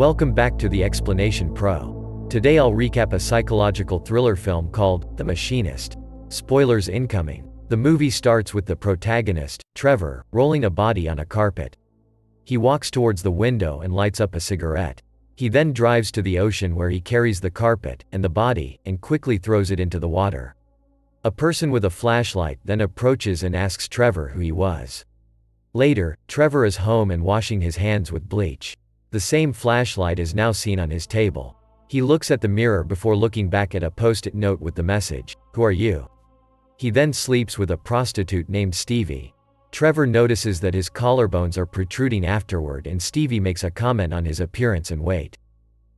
Welcome back to the Explanation Pro. Today I'll recap a psychological thriller film called The Machinist. Spoilers incoming. The movie starts with the protagonist, Trevor, rolling a body on a carpet. He walks towards the window and lights up a cigarette. He then drives to the ocean where he carries the carpet and the body and quickly throws it into the water. A person with a flashlight then approaches and asks Trevor who he was. Later, Trevor is home and washing his hands with bleach. The same flashlight is now seen on his table. He looks at the mirror before looking back at a post-it note with the message, "Who are you?" He then sleeps with a prostitute named Stevie. Trevor notices that his collarbones are protruding afterward and Stevie makes a comment on his appearance and weight.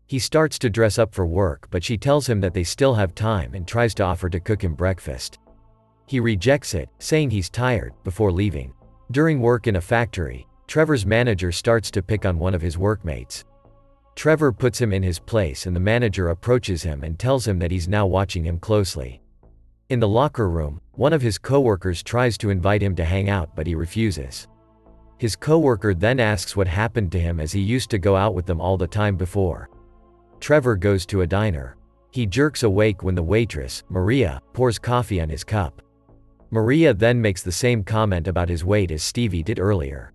He starts to dress up for work but she tells him that they still have time and tries to offer to cook him breakfast. He rejects it, saying he's tired, before leaving. During work in a factory, Trevor's manager starts to pick on one of his workmates. Trevor puts him in his place and the manager approaches him and tells him that he's now watching him closely. In the locker room, one of his coworkers tries to invite him to hang out but he refuses. His coworker then asks what happened to him as he used to go out with them all the time before. Trevor goes to a diner. He jerks awake when the waitress, Maria, pours coffee on his cup. Maria then makes the same comment about his weight as Stevie did earlier.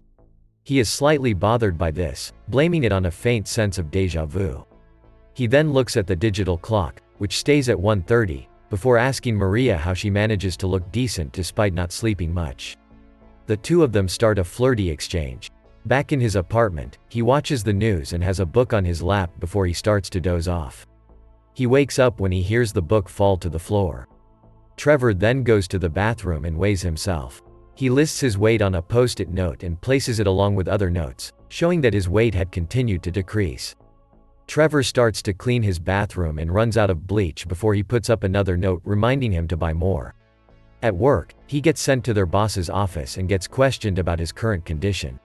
He is slightly bothered by this, blaming it on a faint sense of déjà vu. He then looks at the digital clock, which stays at 1:30, before asking Maria how she manages to look decent despite not sleeping much. The two of them start a flirty exchange. Back in his apartment, he watches the news and has a book on his lap before he starts to doze off. He wakes up when he hears the book fall to the floor. Trevor then goes to the bathroom and weighs himself. He lists his weight on a post-it note and places it along with other notes, showing that his weight had continued to decrease. Trevor starts to clean his bathroom and runs out of bleach before he puts up another note reminding him to buy more. At work, he gets sent to their boss's office and gets questioned about his current condition.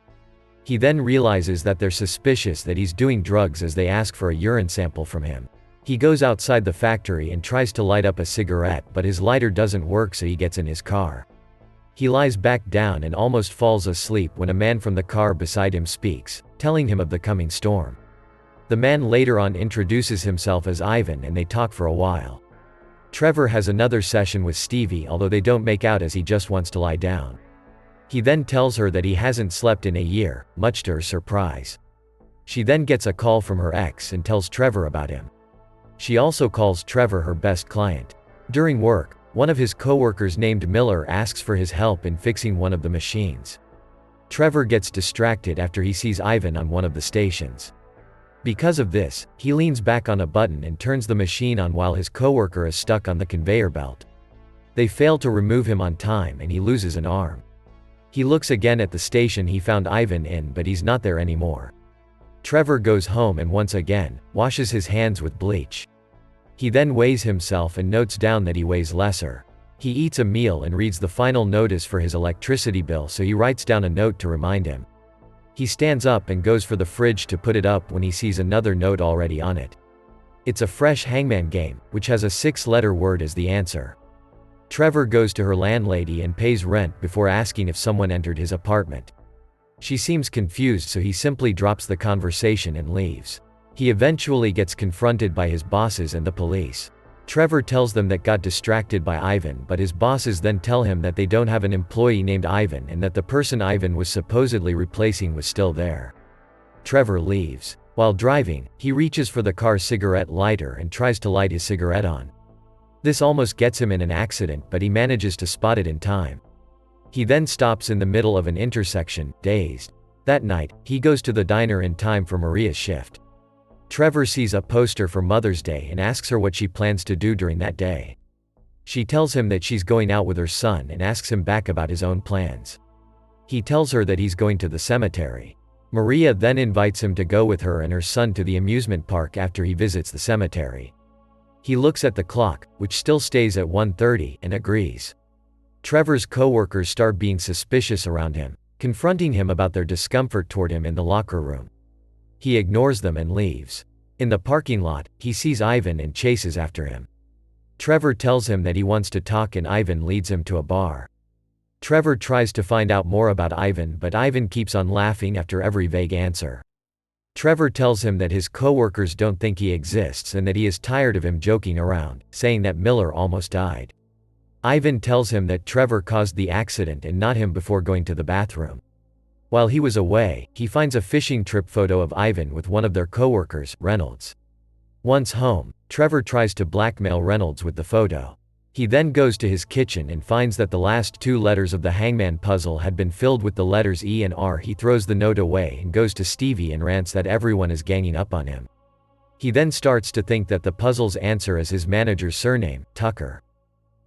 He then realizes that they're suspicious that he's doing drugs as they ask for a urine sample from him. He goes outside the factory and tries to light up a cigarette but his lighter doesn't work so he gets in his car. He lies back down and almost falls asleep when a man from the car beside him speaks, telling him of the coming storm. The man later on introduces himself as Ivan and they talk for a while. Trevor has another session with Stevie although they don't make out as he just wants to lie down. He then tells her that he hasn't slept in a year, much to her surprise. She then gets a call from her ex and tells Trevor about him. She also calls Trevor her best client. During work, one of his coworkers named Miller asks for his help in fixing one of the machines. Trevor gets distracted after he sees Ivan on one of the stations. Because of this, he leans back on a button and turns the machine on while his coworker is stuck on the conveyor belt. They fail to remove him on time and he loses an arm. He looks again at the station he found Ivan in but he's not there anymore. Trevor goes home and once again, washes his hands with bleach. He then weighs himself and notes down that he weighs lesser. He eats a meal and reads the final notice for his electricity bill so he writes down a note to remind him. He stands up and goes for the fridge to put it up when he sees another note already on it. It's a fresh hangman game, which has a 6-letter word as the answer. Trevor goes to her landlady and pays rent before asking if someone entered his apartment. She seems confused so he simply drops the conversation and leaves. He eventually gets confronted by his bosses and the police. Trevor tells them that got distracted by Ivan but his bosses then tell him that they don't have an employee named Ivan and that the person Ivan was supposedly replacing was still there. Trevor leaves. While driving, he reaches for the car cigarette lighter and tries to light his cigarette on. This almost gets him in an accident but he manages to spot it in time. He then stops in the middle of an intersection, dazed. That night, he goes to the diner in time for Maria's shift. Trevor sees a poster for Mother's Day and asks her what she plans to do during that day. She tells him that she's going out with her son and asks him back about his own plans. He tells her that he's going to the cemetery. Maria then invites him to go with her and her son to the amusement park after he visits the cemetery. He looks at the clock, which still stays at 1:30, and agrees. Trevor's coworkers start being suspicious around him, confronting him about their discomfort toward him in the locker room. He ignores them and leaves. In the parking lot, he sees Ivan and chases after him. Trevor tells him that he wants to talk and Ivan leads him to a bar. Trevor tries to find out more about Ivan but Ivan keeps on laughing after every vague answer. Trevor tells him that his coworkers don't think he exists and that he is tired of him joking around, saying that Miller almost died. Ivan tells him that Trevor caused the accident and not him before going to the bathroom. While he was away, he finds a fishing trip photo of Ivan with one of their coworkers, Reynolds. Once home, Trevor tries to blackmail Reynolds with the photo. He then goes to his kitchen and finds that the last two letters of the hangman puzzle had been filled with the letters E and R. He throws the note away and goes to Stevie and rants that everyone is ganging up on him. He then starts to think that the puzzle's answer is his manager's surname, Tucker.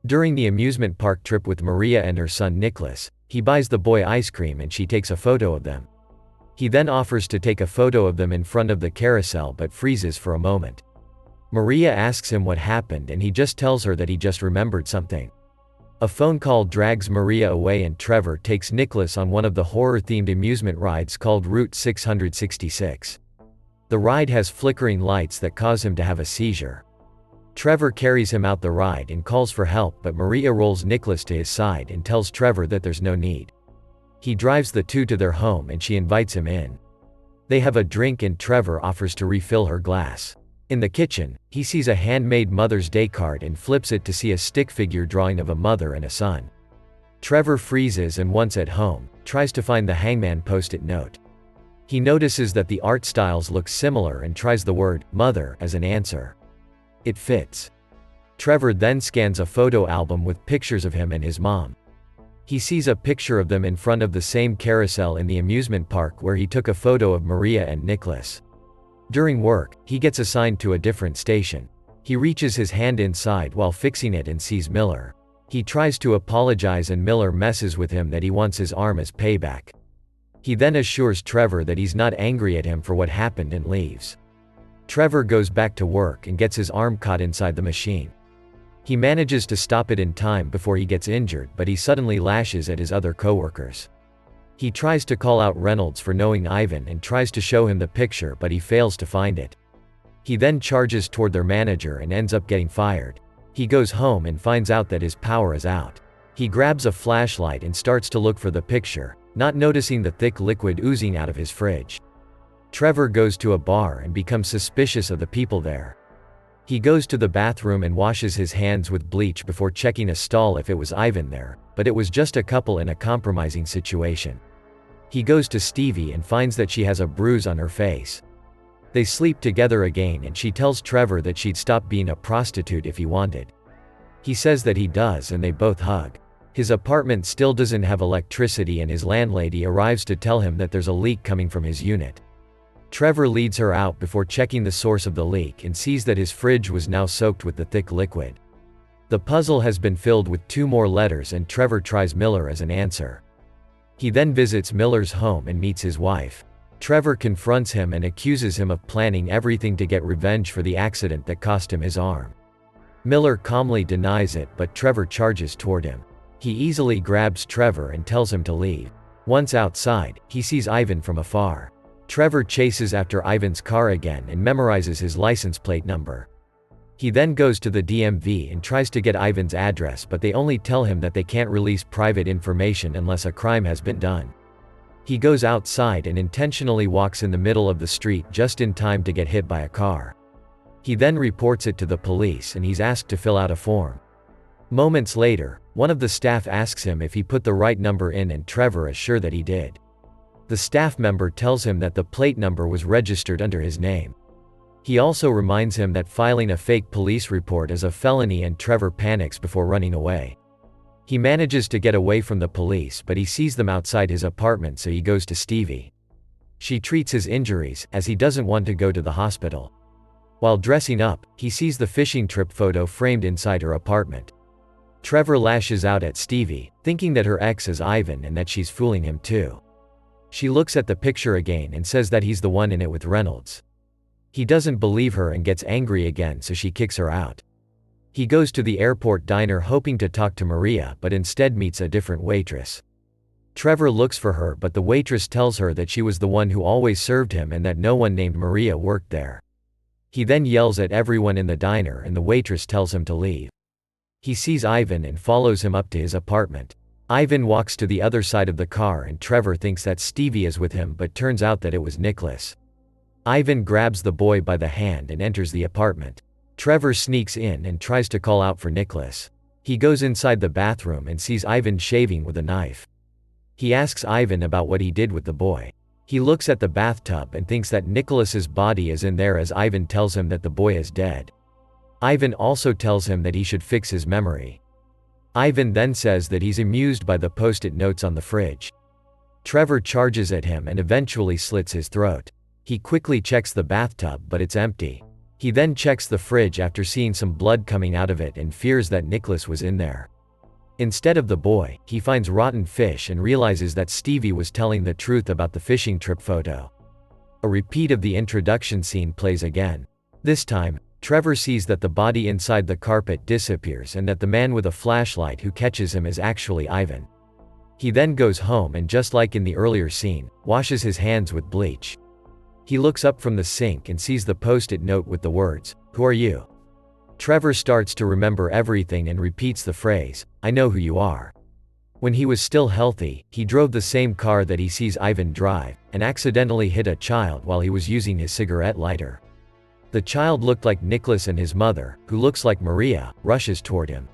During the amusement park trip with Maria and her son Nicholas, he buys the boy ice cream and she takes a photo of them. He then offers to take a photo of them in front of the carousel but freezes for a moment. Maria asks him what happened and he just tells her that he just remembered something. A phone call drags Maria away and Trevor takes Nicholas on one of the horror-themed amusement rides called Route 666. The ride has flickering lights that cause him to have a seizure. Trevor carries him out the ride and calls for help, but Maria rolls Nicholas to his side and tells Trevor that there's no need. He drives the two to their home and she invites him in. They have a drink and Trevor offers to refill her glass. In the kitchen, he sees a handmade Mother's Day card and flips it to see a stick figure drawing of a mother and a son. Trevor freezes and once at home, tries to find the hangman post-it note. He notices that the art styles look similar and tries the word mother as an answer. It fits. Trevor then scans a photo album with pictures of him and his mom. He sees a picture of them in front of the same carousel in the amusement park where he took a photo of Maria and Nicholas. During work, he gets assigned to a different station. He reaches his hand inside while fixing it and sees Miller. He tries to apologize and Miller messes with him that he wants his arm as payback. He then assures Trevor that he's not angry at him for what happened and leaves. Trevor goes back to work and gets his arm caught inside the machine. He manages to stop it in time before he gets injured, but he suddenly lashes at his other coworkers. He tries to call out Reynolds for knowing Ivan and tries to show him the picture, but he fails to find it. He then charges toward their manager and ends up getting fired. He goes home and finds out that his power is out. He grabs a flashlight and starts to look for the picture, not noticing the thick liquid oozing out of his fridge. Trevor goes to a bar and becomes suspicious of the people there. He goes to the bathroom and washes his hands with bleach before checking a stall if it was Ivan there, but it was just a couple in a compromising situation. He goes to Stevie and finds that she has a bruise on her face. They sleep together again and she tells Trevor that she'd stop being a prostitute if he wanted. He says that he does and they both hug. His apartment still doesn't have electricity and his landlady arrives to tell him that there's a leak coming from his unit. Trevor leads her out before checking the source of the leak and sees that his fridge was now soaked with the thick liquid. The puzzle has been filled with 2 more letters and Trevor tries Miller as an answer. He then visits Miller's home and meets his wife. Trevor confronts him and accuses him of planning everything to get revenge for the accident that cost him his arm. Miller calmly denies it, but Trevor charges toward him. He easily grabs Trevor and tells him to leave. Once outside, he sees Ivan from afar. Trevor chases after Ivan's car again and memorizes his license plate number. He then goes to the DMV and tries to get Ivan's address, but they only tell him that they can't release private information unless a crime has been done. He goes outside and intentionally walks in the middle of the street just in time to get hit by a car. He then reports it to the police and he's asked to fill out a form. Moments later, one of the staff asks him if he put the right number in and Trevor is sure that he did. The staff member tells him that the plate number was registered under his name. He also reminds him that filing a fake police report is a felony and Trevor panics before running away. He manages to get away from the police, but he sees them outside his apartment, so he goes to Stevie. She treats his injuries, as he doesn't want to go to the hospital. While dressing up, he sees the fishing trip photo framed inside her apartment. Trevor lashes out at Stevie, thinking that her ex is Ivan and that she's fooling him too. She looks at the picture again and says that he's the one in it with Reynolds. He doesn't believe her and gets angry again, so she kicks her out. He goes to the airport diner hoping to talk to Maria, but instead meets a different waitress. Trevor looks for her, but the waitress tells her that she was the one who always served him and that no one named Maria worked there. He then yells at everyone in the diner and the waitress tells him to leave. He sees Ivan and follows him up to his apartment. Ivan walks to the other side of the car and Trevor thinks that Stevie is with him, but turns out that it was Nicholas. Ivan grabs the boy by the hand and enters the apartment. Trevor sneaks in and tries to call out for Nicholas. He goes inside the bathroom and sees Ivan shaving with a knife. He asks Ivan about what he did with the boy. He looks at the bathtub and thinks that Nicholas's body is in there as Ivan tells him that the boy is dead. Ivan also tells him that he should fix his memory. Ivan then says that he's amused by the post-it notes on the fridge. Trevor charges at him and eventually slits his throat. He quickly checks the bathtub, but it's empty. He then checks the fridge after seeing some blood coming out of it and fears that Nicholas was in there. Instead of the boy, he finds rotten fish and realizes that Stevie was telling the truth about the fishing trip photo. A repeat of the introduction scene plays again. This time, Trevor sees that the body inside the carpet disappears and that the man with a flashlight who catches him is actually Ivan. He then goes home and, just like in the earlier scene, washes his hands with bleach. He looks up from the sink and sees the post-it note with the words, "Who are you?" Trevor starts to remember everything and repeats the phrase, "I know who you are." When he was still healthy, he drove the same car that he sees Ivan drive, and accidentally hit a child while he was using his cigarette lighter. The child looked like Nicholas, and his mother, who looks like Maria, rushes toward him.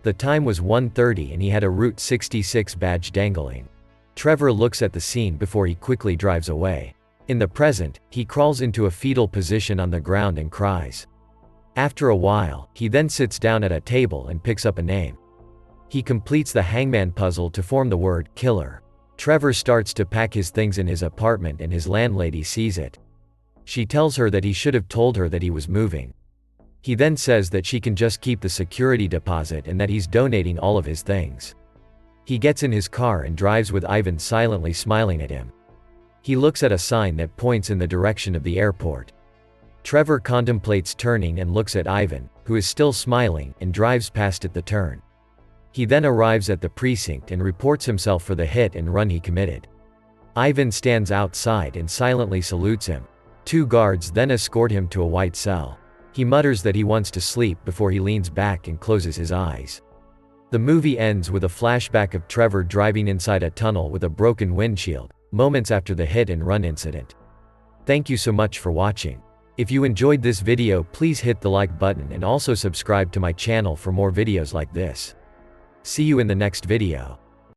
The time was 1:30 and he had a Route 66 badge dangling. Trevor looks at the scene before he quickly drives away. In the present, he crawls into a fetal position on the ground and cries. After a while, he then sits down at a table and picks up a name. He completes the hangman puzzle to form the word killer. Trevor starts to pack his things in his apartment and his landlady sees it. She tells her that he should have told her that he was moving. He then says that she can just keep the security deposit and that he's donating all of his things. He gets in his car and drives with Ivan silently smiling at him. He looks at a sign that points in the direction of the airport. Trevor contemplates turning and looks at Ivan, who is still smiling, and drives past at the turn. He then arrives at the precinct and reports himself for the hit and run he committed. Ivan stands outside and silently salutes him. 2 guards then escort him to a white cell. He mutters that he wants to sleep before he leans back and closes his eyes. The movie ends with a flashback of Trevor driving inside a tunnel with a broken windshield, moments after the hit and run incident. Thank you so much for watching. If you enjoyed this video, please hit the like button and also subscribe to my channel for more videos like this. See you in the next video.